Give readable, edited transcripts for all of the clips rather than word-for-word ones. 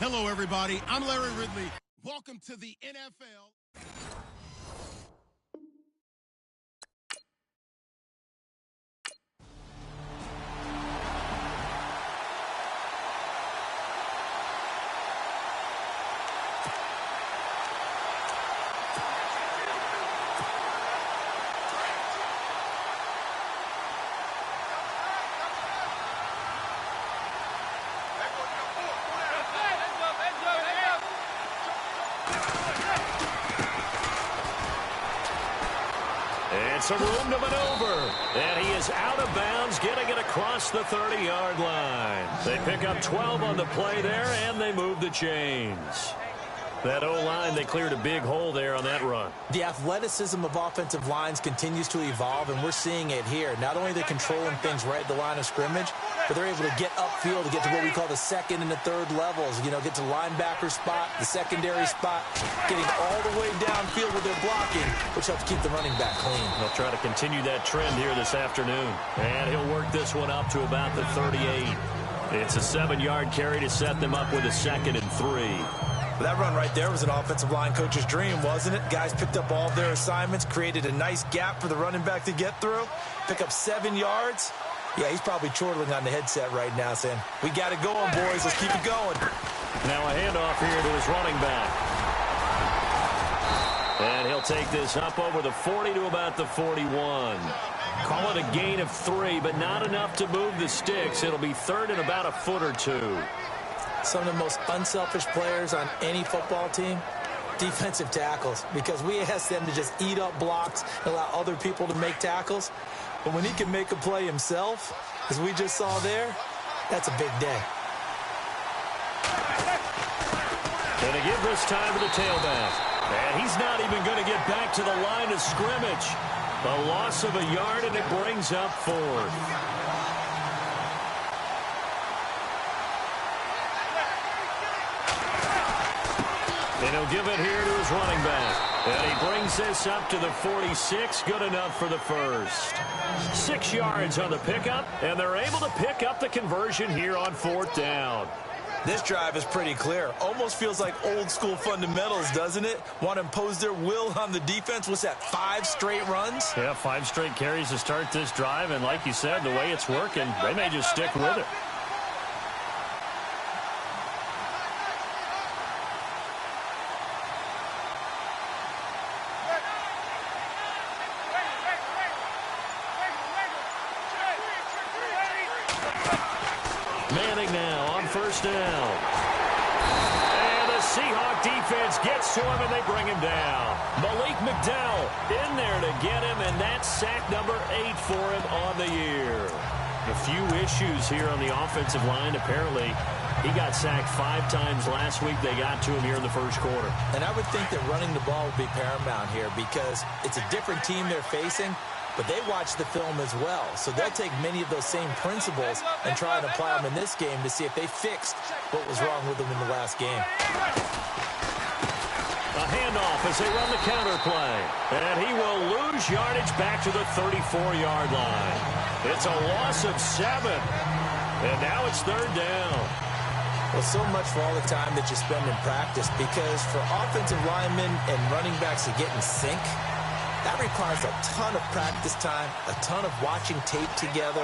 Hello, everybody. I'm Larry Ridley. Welcome to the NFL. Some room to maneuver, and he is out of bounds, getting it across the 30-yard line. They pick up 12 on the play there, and they move the chains. That O-line, they cleared a big hole there on that run. The athleticism of offensive lines continues to evolve, and we're seeing it here. Not only are they controlling things right at the line of scrimmage, but they're able to get upfield to get to what we call the second and the third levels. You know, get to linebacker spot, the secondary spot, getting all the way downfield with their blocking, which helps keep the running back clean. They'll try to continue that trend here this afternoon. And he'll work this one up to about the 38. It's a 7-yard carry to set them up with a 2nd and 3. That run right there was an offensive line coach's dream, wasn't it? Guys picked up all of their assignments, created a nice gap for the running back to get through, pick up 7 yards. Yeah, he's probably chortling on the headset right now saying, we got it going, boys. Let's keep it going. Now a handoff here to his running back. And he'll take this up over the 40 to about the 41. Call it a gain of 3, but not enough to move the sticks. It'll be 3rd and about a foot or 2. Some of the most unselfish players on any football team, defensive tackles, because we ask them to just eat up blocks and allow other people to make tackles. But when he can make a play himself, as we just saw there, that's a big day. And they give this time to the tailback. And he's not even going to get back to the line of scrimmage. A loss of a yard, and it brings up 4th. And he'll give it here to his running back. And he brings this up to the 46. Good enough for the first. 6 yards on the pickup, and they're able to pick up the conversion here on 4th down. This drive is pretty clear. Almost feels like old school fundamentals, doesn't it? Want to impose their will on the defense. What's that, 5 straight runs? Yeah, 5 straight carries to start this drive. And like you said, the way it's working, they may just stick with it. First down. And the Seahawks defense gets to him, and they bring him down. Malik McDowell in there to get him, and that's sack number 8 for him on the year. A few issues here on the offensive line. Apparently, he got sacked 5 times last week. They got to him here in the first quarter. And I would think that running the ball would be paramount here because it's a different team they're facing, but they watch the film as well. So they'll take many of those same principles and try and apply them in this game to see if they fixed what was wrong with them in the last game. A handoff as they run the counter play. And he will lose yardage back to the 34-yard line. It's a loss of 7. And now it's 3rd down. Well, so much for all the time that you spend in practice, because for offensive linemen and running backs to get in sync, that requires a ton of practice time, a ton of watching tape together,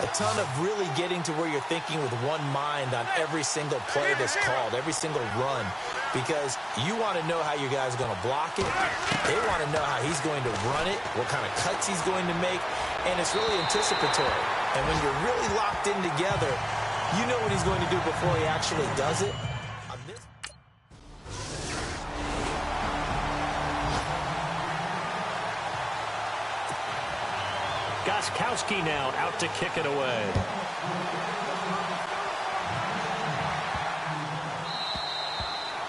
a ton of really getting to where you're thinking with one mind on every single play that's called, every single run, because you want to know how your guy's going to block it. They want to know how he's going to run it, what kind of cuts he's going to make, and it's really anticipatory. And when you're really locked in together, you know what he's going to do before he actually does it. Gostkowski now out to kick it away.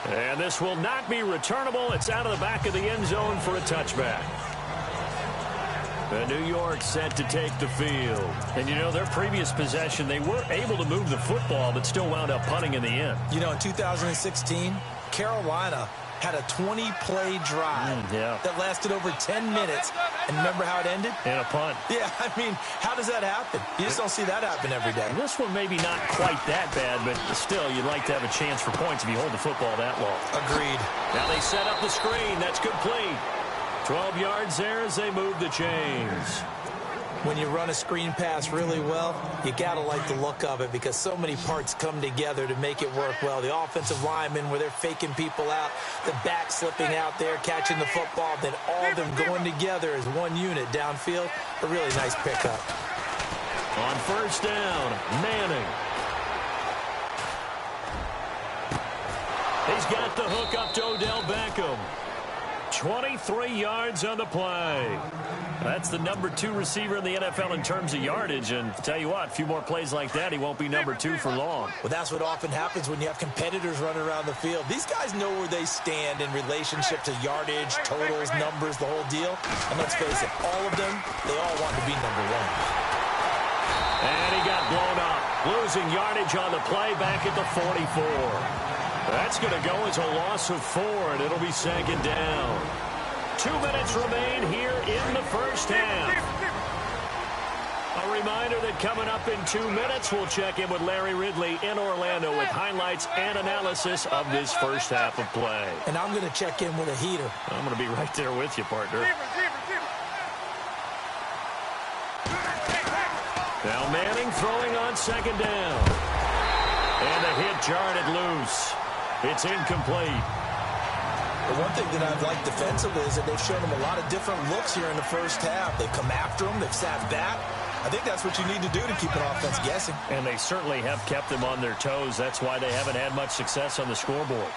And this will not be returnable. It's out of the back of the end zone for a touchback. New York set to take the field. And, you know, their previous possession, they were able to move the football, but still wound up punting in the end. You know, in 2016, Carolina had a 20-play drive that lasted over 10 minutes. And remember how it ended? And a punt. Yeah, I mean, how does that happen? You just don't see that happen every day. This one maybe not quite that bad, but still, you'd like to have a chance for points if you hold the football that long. Agreed. Now they set up the screen. That's complete. 12 yards there as they move the chains. When you run a screen pass really well, you got to like the look of it because so many parts come together to make it work well. The offensive linemen where they're faking people out, the back slipping out there, catching the football, then all of them going together as one unit downfield. A really nice pickup. On first down, Manning. He's got the hook up to Odell Beckham. 23 yards on the play. That's the number 2 receiver in the NFL in terms of yardage. And tell you what, a few more plays like that, he won't be number 2 for long. Well, that's what often happens when you have competitors running around the field. These guys know where they stand in relationship to yardage, totals, numbers, the whole deal. And let's face it, all of them, they all want to be number 1. And he got blown up. Losing yardage on the play back at the 44. That's going to go as a loss of 4, and it'll be second down. 2 minutes remain here in the first half. A reminder that coming up in 2 minutes, we'll check in with Larry Ridley in Orlando with highlights and analysis of this first half of play. And I'm going to check in with a heater. I'm going to be right there with you, partner. Now Manning throwing on second down. And the hit jarred it loose. It's incomplete. The one thing that I've liked defensively is that they've shown them a lot of different looks here in the first half. They've come after them. They've sat back. I think that's what you need to do to keep an offense guessing. And they certainly have kept them on their toes. That's why they haven't had much success on the scoreboard.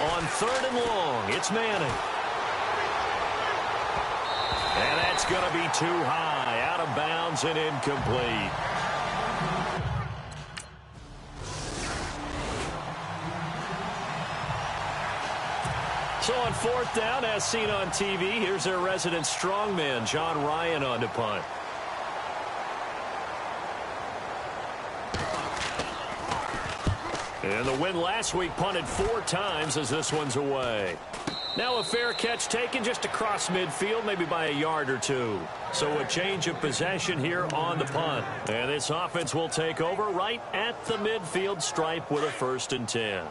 On third and long, it's Manning. And that's going to be too high, out of bounds and incomplete. So on fourth down, as seen on TV, here's their resident strongman, John Ryan, on to punt. And the win last week punted 4 times as this one's away. Now a fair catch taken just across midfield, maybe by a yard or 2. So a change of possession here on the punt. And this offense will take over right at the midfield stripe with a 1st and 10.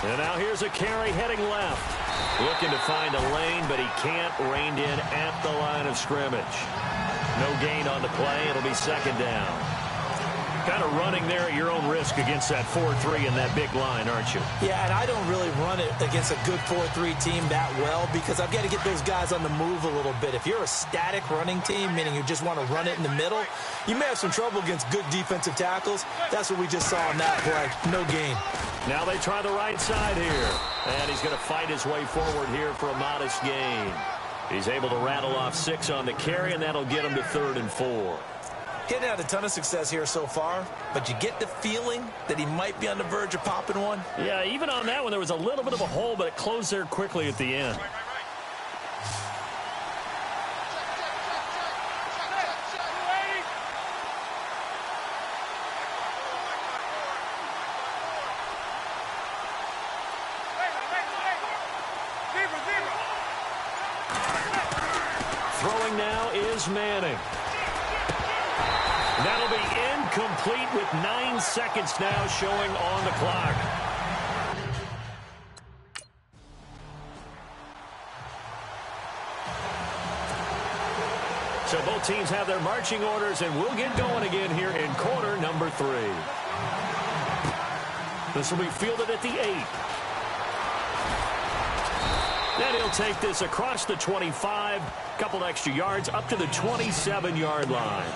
And now here's a carry heading left. Looking to find a lane, but he can't. Reined in at the line of scrimmage. No gain on the play. It'll be second down. Kind of running there at your own risk against that 4-3 and that big line, aren't you? Yeah, and I don't really run it against a good 4-3 team that well because I've got to get those guys on the move a little bit. If you're a static running team, meaning you just want to run it in the middle, you may have some trouble against good defensive tackles. That's what we just saw in that play. No gain. Now they try the right side here. And he's going to fight his way forward here for a modest gain. He's able to rattle off 6 on the carry, and that'll get him to 3rd and 4. Hadn't had a ton of success here so far, but you get the feeling that he might be on the verge of popping one. Yeah, even on that one, there was a little bit of a hole, but it closed there quickly at the end. Throwing now is Manning. That'll be incomplete with 9 seconds now showing on the clock. So both teams have their marching orders, and we'll get going again here in quarter number 3. This will be fielded at the 8. Then he'll take this across the 25, couple extra yards up to the 27-yard line.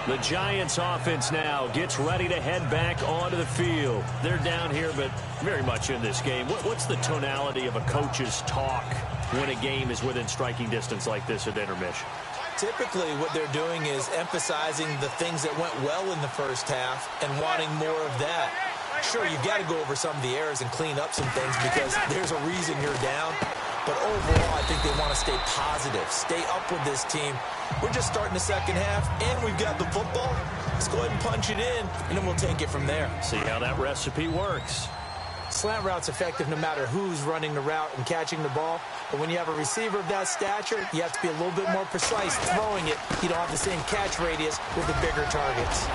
The Giants offense now gets ready to head back onto the field. They're down here, but very much in this game. What's the tonality of a coach's talk when a game is within striking distance like this at intermission? Typically, what they're doing is emphasizing the things that went well in the first half and wanting more of that. Sure, you've got to go over some of the errors and clean up some things because there's a reason you're down. But overall, I think they want to stay positive, stay up with this team. We're just starting the second half, and we've got the football. Let's go ahead and punch it in, and then we'll take it from there. See how that recipe works. Slant route's effective no matter who's running the route and catching the ball. But when you have a receiver of that stature, you have to be a little bit more precise throwing it. You don't have the same catch radius with the bigger targets.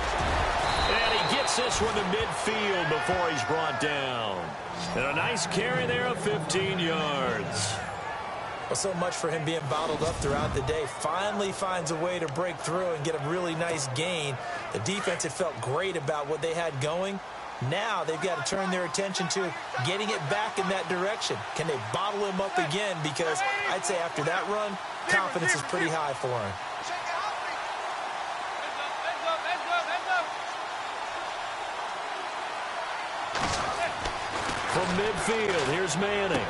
And he gets this one to midfield before he's brought down. And a nice carry there of 15 yards. Well, so much for him being bottled up throughout the day. Finally finds a way to break through and get a really nice gain. The defense had felt great about what they had going. Now they've got to turn their attention to getting it back in that direction. Can they bottle him up again? Because I'd say after that run, confidence is pretty high for him. From midfield, here's Manning.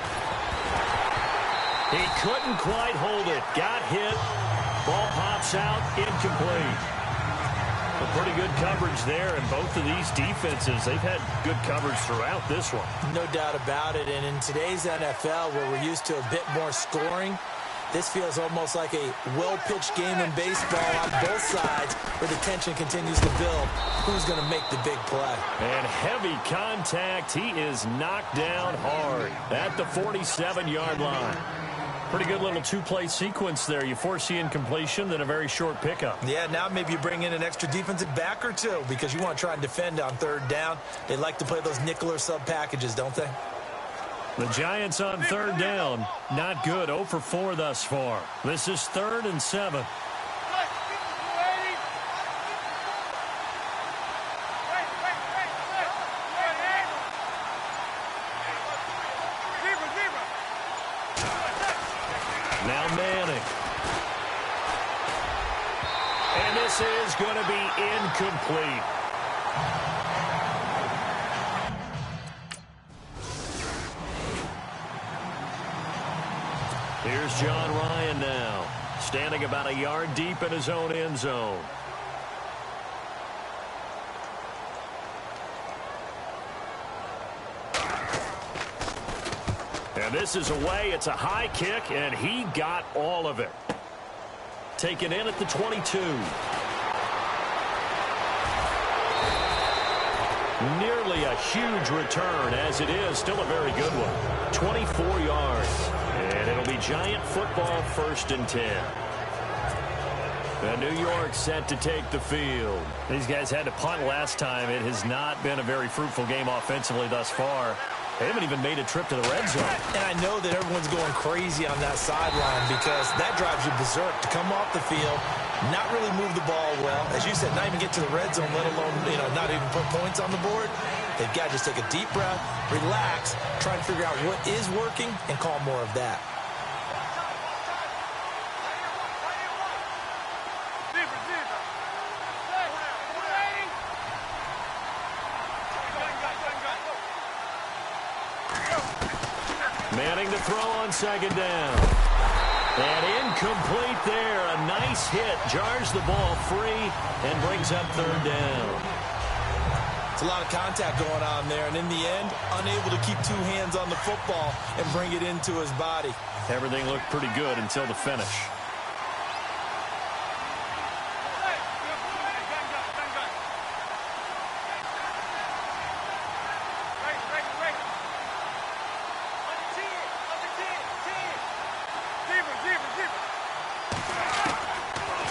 He couldn't quite hold it. Got hit. Ball pops out. Incomplete. A pretty good coverage there, and both of these defenses, they've had good coverage throughout this one. No doubt about it, and in today's NFL, where we're used to a bit more scoring, this feels almost like a well-pitched game in baseball on both sides where the tension continues to build. Who's going to make the big play? And heavy contact. He is knocked down hard at the 47-yard line. Pretty good little two-play sequence there. You force the incompletion, then a very short pickup. Yeah, now maybe you bring in an extra defensive back or two because you want to try and defend on third down. They like to play those nickel or sub packages, don't they? The Giants on third down. Not good. 0 for 4 thus far. This is 3rd and 7. Now Manning. And this is going to be incomplete. Here's John Ryan now, standing about a yard deep in his own end zone. And this is away. It's a high kick, and he got all of it. Taken in at the 22. Nearly a huge return, as it is still a very good one. 24 yards. And it'll be Giant football, 1st and 10. And New York set to take the field. These guys had to punt last time. It has not been a very fruitful game offensively thus far. They haven't even made a trip to the red zone. And I know that everyone's going crazy on that sideline because that drives you berserk to come off the field, not really move the ball well. As you said, not even get to the red zone, let alone, not even put points on the board. They've got to just take a deep breath, relax, try and figure out what is working, and call more of that. Manning to throw on 2nd down. And incomplete there. A nice hit. Jars the ball free and brings up 3rd down. It's a lot of contact going on there, and in the end, unable to keep 2 hands on the football and bring it into his body. Everything looked pretty good until the finish.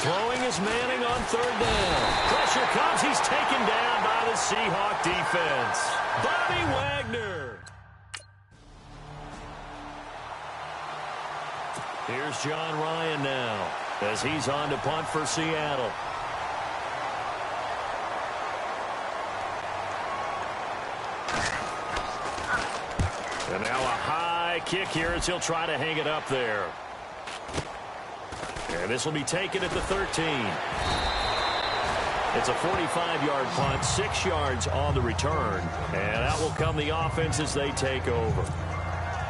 Throwing is Manning on 3rd down. Pressure comes. He's taken down by the Seahawk defense. Bobby Wagner. Here's John Ryan now as he's on to punt for Seattle. And now a high kick here as he'll try to hang it up there. And this will be taken at the 13. It's a 45-yard punt, 6 yards on the return. And out will come the offense as they take over.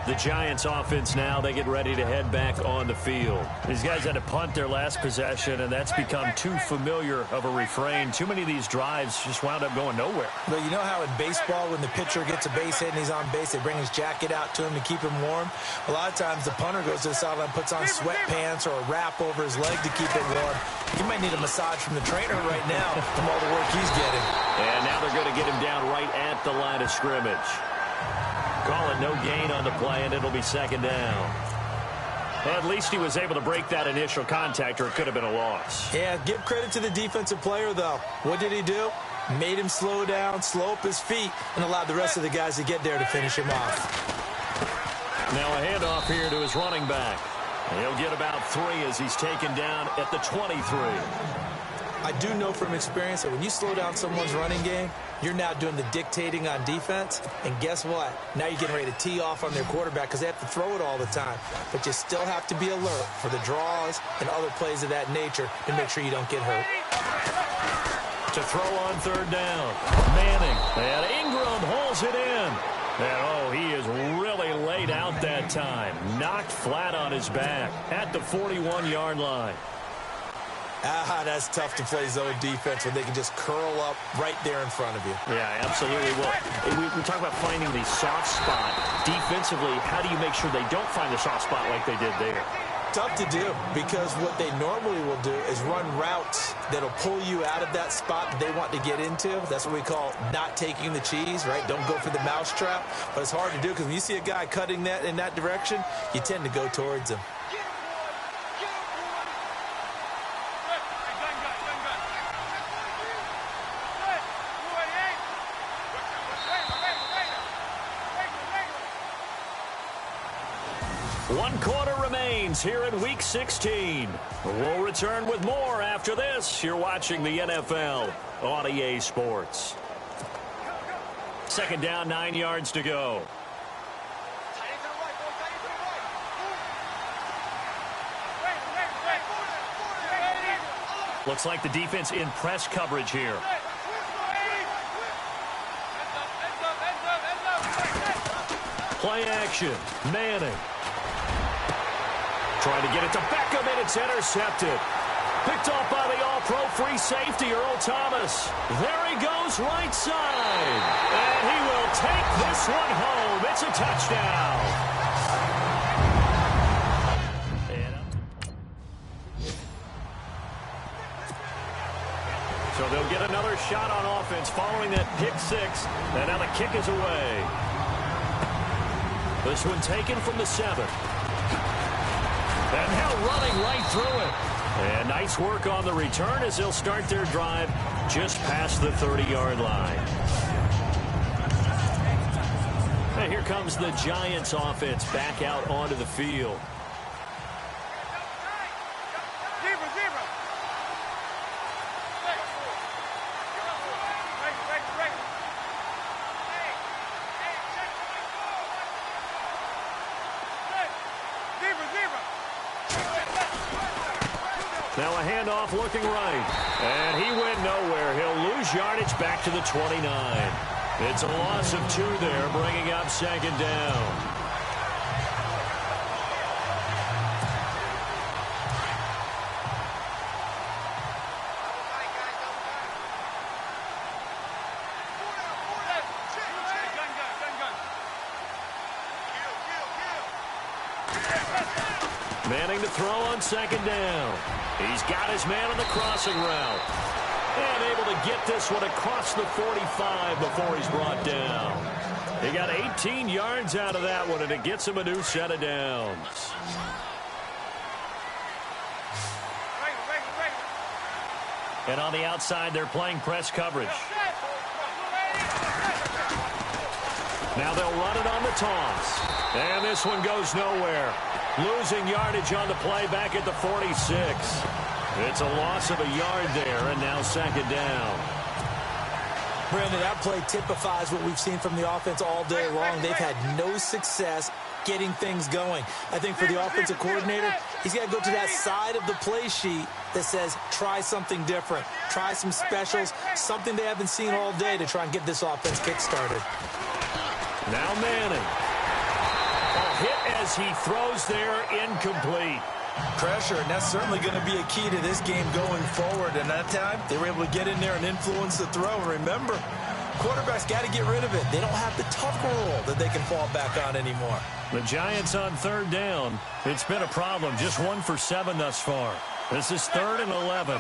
The Giants offense now, they get ready to head back on the field. These guys had to punt their last possession, and that's become too familiar of a refrain. Too many of these drives just wound up going nowhere. But you know how in baseball, when the pitcher gets a base hit and he's on base, they bring his jacket out to him to keep him warm? A lot of times the punter goes to the sideline, puts on sweatpants or a wrap over his leg to keep it warm. He might need a massage from the trainer right now from all the work he's getting. And now they're going to get him down right at the line of scrimmage. Call it no gain on the play, and it'll be second down. Well, at least he was able to break that initial contact, or it could have been a loss. Yeah, give credit to the defensive player, though. What did he do? Made him slow down, slow up his feet, and allowed the rest of the guys to get there to finish him off. Now a handoff here to his running back. He'll get about 3 as he's taken down at the 23. I do know from experience that when you slow down someone's running game, you're now doing the dictating on defense. And guess what? Now you're getting ready to tee off on their quarterback because they have to throw it all the time. But you still have to be alert for the draws and other plays of that nature to make sure you don't get hurt. To throw on third down. Manning. And Ingram holds it in. And, he is really laid out that time. Knocked flat on his back at the 41-yard line. That's tough to play zone defense when they can just curl up right there in front of you. Yeah, absolutely. Well, we talk about finding the soft spot. Defensively, how do you make sure they don't find the soft spot like they did there? Tough to do because what they normally will do is run routes that'll pull you out of that spot that they want to get into. That's what we call not taking the cheese, right? Don't go for the mousetrap. But it's hard to do because when you see a guy cutting that in that direction, you tend to go towards him. One quarter remains here in Week 16. We'll return with more after this. You're watching the NFL on EA Sports. Second down, 9 yards to go. Looks like the defense in press coverage here. Play action. Manning. Trying to get it to Beckham, and it's intercepted. Picked off by the all-pro free safety, Earl Thomas. There he goes, right side. And he will take this one home. It's a touchdown. So they'll get another shot on offense following that pick six. And now the kick is away. This one taken from the 7. And now running right through it. And nice work on the return as they'll start their drive just past the 30-yard line. And here comes the Giants offense back out onto the field. Now a handoff looking right. And he went nowhere. He'll lose yardage back to the 29. It's a loss of 2 there, bringing up second down. Manning to throw on second down. He's got his man on the crossing route. And able to get this one across the 45 before he's brought down. He got 18 yards out of that one, and it gets him a new set of downs. And on the outside, they're playing press coverage. Now they'll run it on the toss. And this one goes nowhere. Losing yardage on the play back at the 46. It's a loss of a yard there, and now second down. Brandon, that play typifies what we've seen from the offense all day long. They've had no success getting things going. I think for the offensive coordinator, he's got to go to that side of the play sheet that says try something different. Try some specials, something they haven't seen all day to try and get this offense kick-started. Now Manning. A hit as he throws there, incomplete. Pressure, and that's certainly going to be a key to this game going forward. And that time, they were able to get in there and influence the throw. And remember, quarterbacks got to get rid of it. They don't have the tough roll that they can fall back on anymore. The Giants on third down. It's been a problem. Just 1 for 7 thus far. This is 3rd and 11.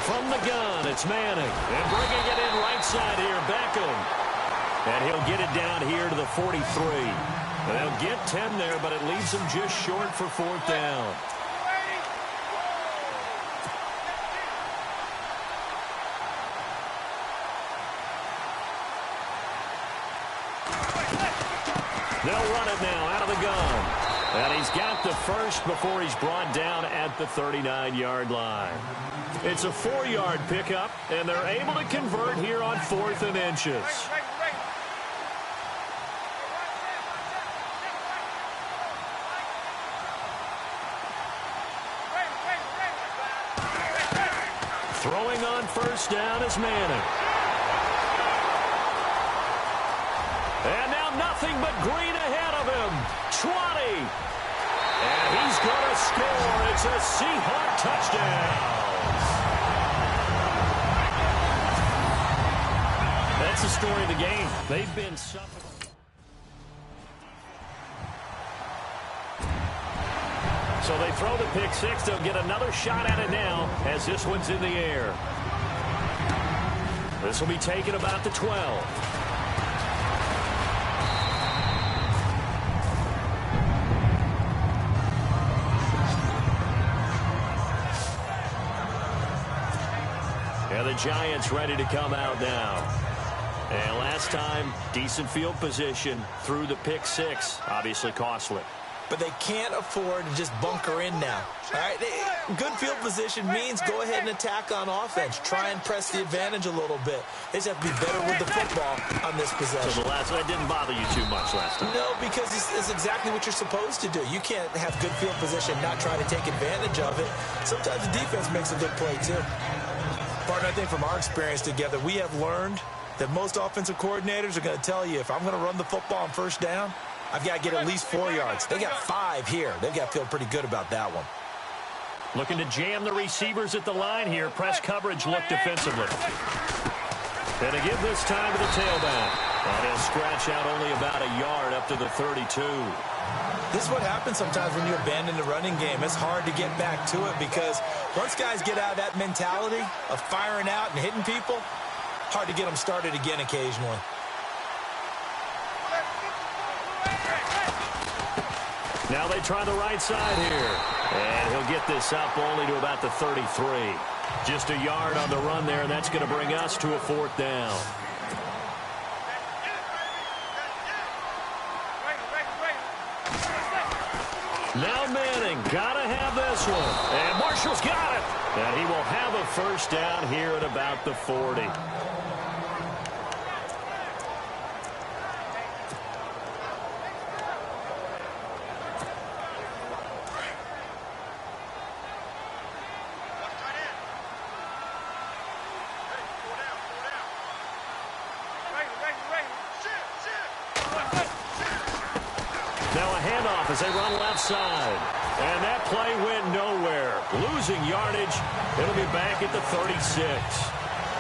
From the gun, it's Manning. And bringing it in right side here, Beckham. And he'll get it down here to the 43. They'll get 10 there, but it leaves them just short for 4th down. They'll run it now out of the gun. And he's got the first before he's brought down at the 39-yard line. It's a 4-yard pickup, and they're able to convert here on 4th and inches. Throwing on first down is Manning. And now nothing but green ahead of him. 20. And he's going to score. It's a Seahawks touchdown. That's the story of the game. They've been suffocating. So they throw the pick six. They'll get another shot at it now as this one's in the air. This will be taken about the 12. And the Giants ready to come out now. And last time, decent field position through the pick six. Obviously costly. But they can't afford to just bunker in now. All right, good field position means go ahead and attack on offense. Try and press the advantage a little bit. They just have to be better with the football on this possession. So the last one didn't bother you too much last time? No, because it's exactly what you're supposed to do. You can't have good field position, not try to take advantage of it. Sometimes the defense makes a good play, too. Partner, I think from our experience together, we have learned that most offensive coordinators are going to tell you, if I'm going to run the football on first down, I've got to get at least 4 yards. They got 5 here. They've got to feel pretty good about that one. Looking to jam the receivers at the line here. Press coverage look defensively. And to give this time to the tailback. And he'll scratch out only about a yard up to the 32. This is what happens sometimes when you abandon the running game. It's hard to get back to it because once guys get out of that mentality of firing out and hitting people, hard to get them started again occasionally. Now they try the right side here. And he'll get this up only to about the 33. Just a yard on the run there, and that's going to bring us to a 4th down. Now Manning, gotta have this one. And Marshall's got it. And he will have a first down here at about the 40. Now a handoff as they run left side. And that play went nowhere. Losing yardage. It'll be back at the 36.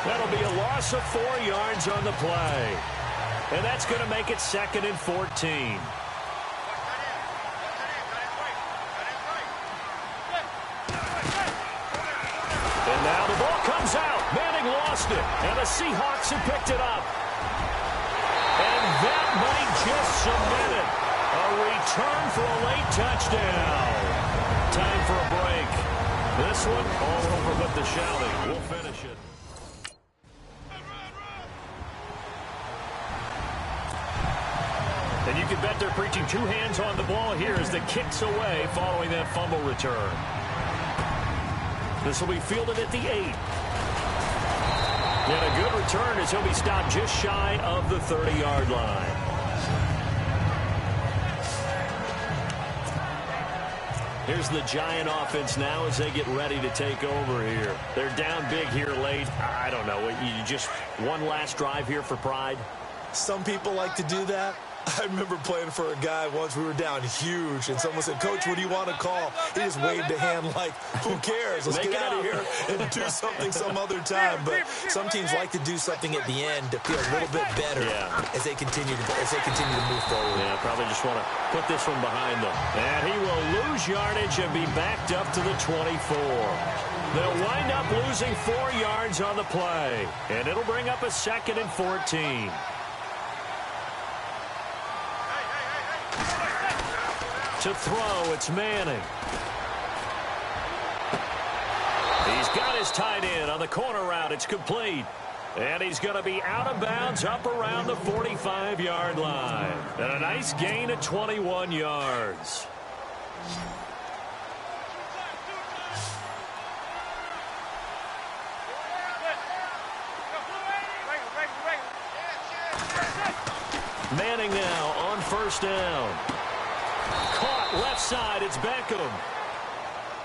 That'll be a loss of 4 yards on the play. And that's going to make it 2nd and 14. And now the ball comes out. Manning lost it. And the Seahawks have picked it up. And that might just cement it. A return for a late touchdown. Time for a break. This one all over with the shouting. We'll finish it. And you can bet they're preaching 2 hands on the ball here as the kick's away following that fumble return. This will be fielded at the 8. And a good return as he'll be stopped just shy of the 30-yard line. Here's the Giant offense now as they get ready to take over here. They're down big here late. I don't know. You just one last drive here for pride? Some people like to do that. I remember playing for a guy once. We were down huge, and someone said, "Coach, what do you want to call?" He just waved a hand like, "Who cares? Let's get out of here and do something some other time." But some teams like to do something at the end to feel a little bit better as they continue to move forward. Yeah, probably just want to put this one behind them. And he will lose yardage and be backed up to the 24. They'll wind up losing 4 yards on the play, and it'll bring up a 2nd and 14. To throw, it's Manning. He's got his tight end on the corner route. It's complete. And he's going to be out of bounds up around the 45-yard line. And a nice gain of 21 yards. Manning now on 1st down. Caught left side, it's Beckham.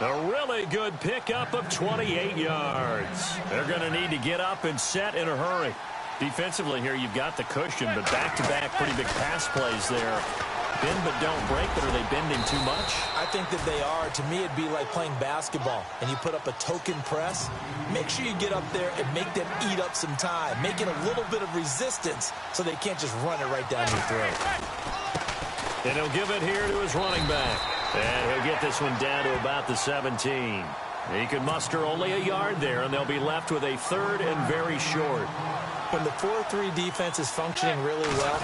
A really good pickup of 28 yards. They're going to need to get up and set in a hurry. Defensively here, you've got the cushion, but back-to-back pretty big pass plays there. Bend but don't break, but are they bending too much? I think that they are. To me, it'd be like playing basketball, and you put up a token press. Make sure you get up there and make them eat up some time. Make it a little bit of resistance so they can't just run it right down your throat. And he'll give it here to his running back. And he'll get this one down to about the 17. He can muster only a yard there, and they'll be left with a 3rd and very short. When the 4-3 defense is functioning really well,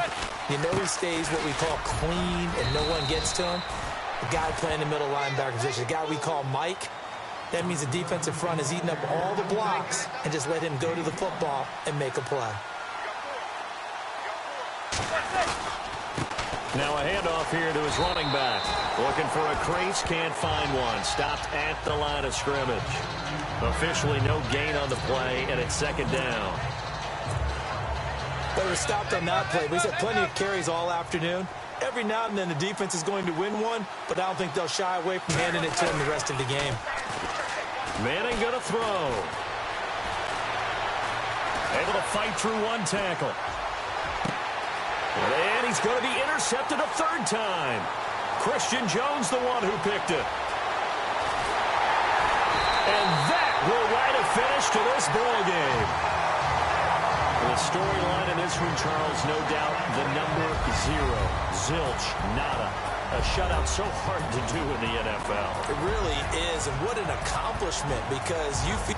you know he stays what we call clean and no one gets to him. The guy playing the middle linebacker position, the guy we call Mike, that means the defensive front is eating up all the blocks and just let him go to the football and make a play. Now a handoff here to his running back. Looking for a crease, can't find one. Stopped at the line of scrimmage. Officially no gain on the play, and it's 2nd down. But it was stopped on that play. We've had plenty of carries all afternoon. Every now and then the defense is going to win one, but I don't think they'll shy away from handing it to him the rest of the game. Manning going to throw. Able to fight through one tackle. And he's going to be intercepted a 3rd time. Christian Jones, the one who picked it. And that will write a finish to this ball game. The storyline in this one, Charles, no doubt the number 0. Zilch, nada. A shutout so hard to do in the NFL. It really is, and what an accomplishment, because you feel